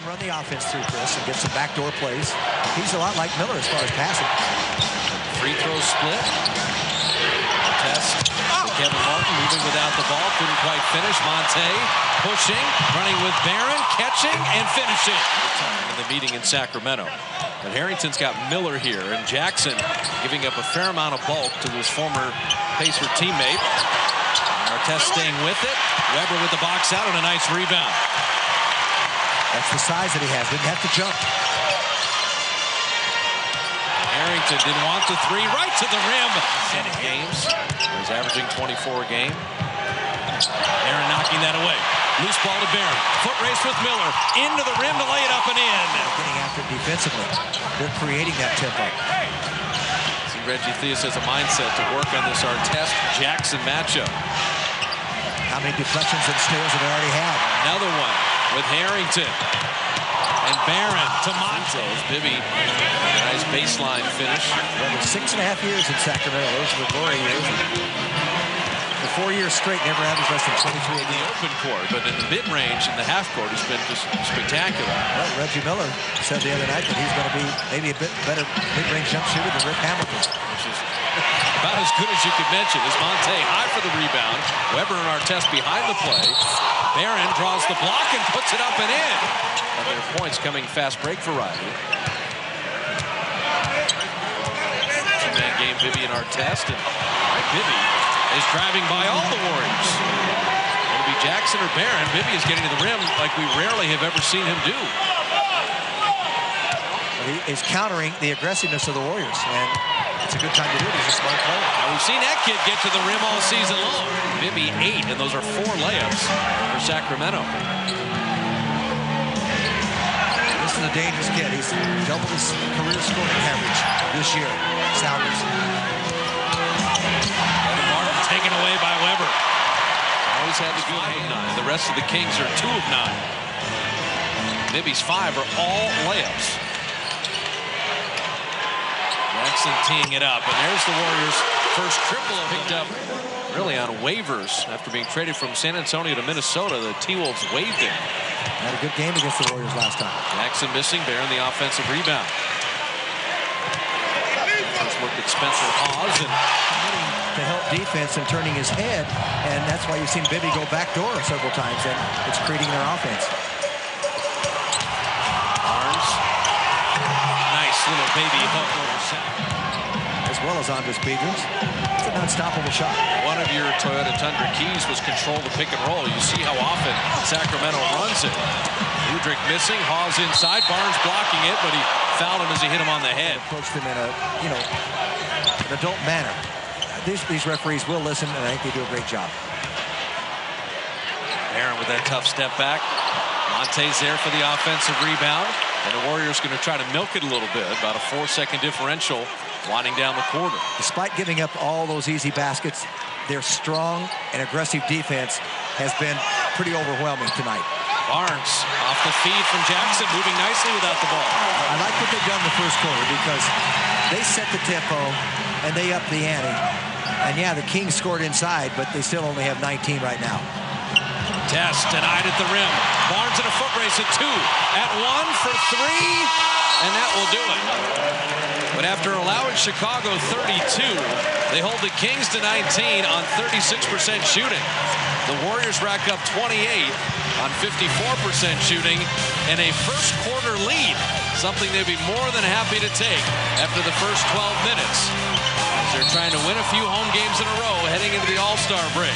can run the offense through Chris and get some backdoor plays. He's a lot like Miller as far as passing. Free throw split. Test. Kevin Martin moving without the ball. Couldn't quite finish. Monta pushing, running with Barron, catching, and finishing. In the meeting in Sacramento. But Harrington's got Miller here, and Jackson giving up a fair amount of bulk to his former Pacer teammate. Artest staying with it. Weber with the box out and a nice rebound. That's the size that he has. Didn't have to jump. Harrington didn't want the three. Right to the rim. And games. He's averaging 24 a game. Aaron knocking that away. Loose ball to Barron. Foot race with Miller. Into the rim to lay it up and in. Getting after it defensively. They're creating that tempo. See, Reggie Theus has a mindset to work on this Artest-Jackson matchup. How many deflections and steals have they already had? Another one with Harrington. And Barron to Montrose. Bibby, nice baseline finish. Well, 6.5 years in Sacramento. Those are the glory years. The 4 years straight, never averaged less than 23 in the open court, but in the mid-range, in the half-court, he's been just spectacular. Well, Reggie Miller said the other night that he's going to be maybe a bit better mid-range jump shooter than Rick Hamilton. Which is about as good as you could mention. Is Monta high for the rebound. Weber and Artest behind the play. Barron draws the block and puts it up and in. And their points coming fast break variety. Two-man game, Bibby and Artest. And Bibby is driving by all the Warriors. It'll be Jackson or Barron. Bibby is getting to the rim like we rarely have ever seen him do. He is countering the aggressiveness of the Warriors, and it's a good time to do it. He's a smart player. Now we've seen that kid get to the rim all season long. Bibby 8, and those are 4 layups for Sacramento. This is a dangerous kid. He's doubled his career scoring average this year. Sounders. Taken away by Weber. Always had the good 9. The rest of the Kings are 2 of 9. Bibby's 5 are all layups. Jackson teeing it up, and there's the Warriors' first triple picked up really on waivers after being traded from San Antonio to Minnesota. The T-Wolves waived him. Had a good game against the Warriors last time. Jackson missing, Barron the offensive rebound. First look at Spencer Hawes and to help defense and turning his head, and that's why you've seen Bibby go backdoor several times, and it's creating their offense. Barnes, nice little baby hook over center. As well as Andres Pedro's. It's an unstoppable shot. One of your Toyota Tundra keys was control the pick and roll. You see how often Sacramento runs it. Udrich missing, Hawes inside, Barnes blocking it, but he fouled him as he hit him on the head. Approached him in a, an adult manner. These referees will listen, and I think they do a great job. Barron with that tough step back. Monte's there for the offensive rebound, and the Warriors going to try to milk it a little bit. About a 4-second differential winding down the quarter. Despite giving up all those easy baskets, their strong and aggressive defense has been pretty overwhelming tonight. Barnes off the feed from Jackson, moving nicely without the ball. I like what they've done in the first quarter because they set the tempo and they upped the ante. And yeah, the Kings scored inside, but they still only have 19 right now. Test denied at the rim. Barnes in a foot race at 2. At 1 for 3, and that will do it. But after allowing Chicago 32, they hold the Kings to 19 on 36% shooting. The Warriors rack up 28 on 54% shooting and a first quarter lead, something they'd be more than happy to take after the first 12 minutes. They're trying to win a few home games in a row heading into the All-Star break.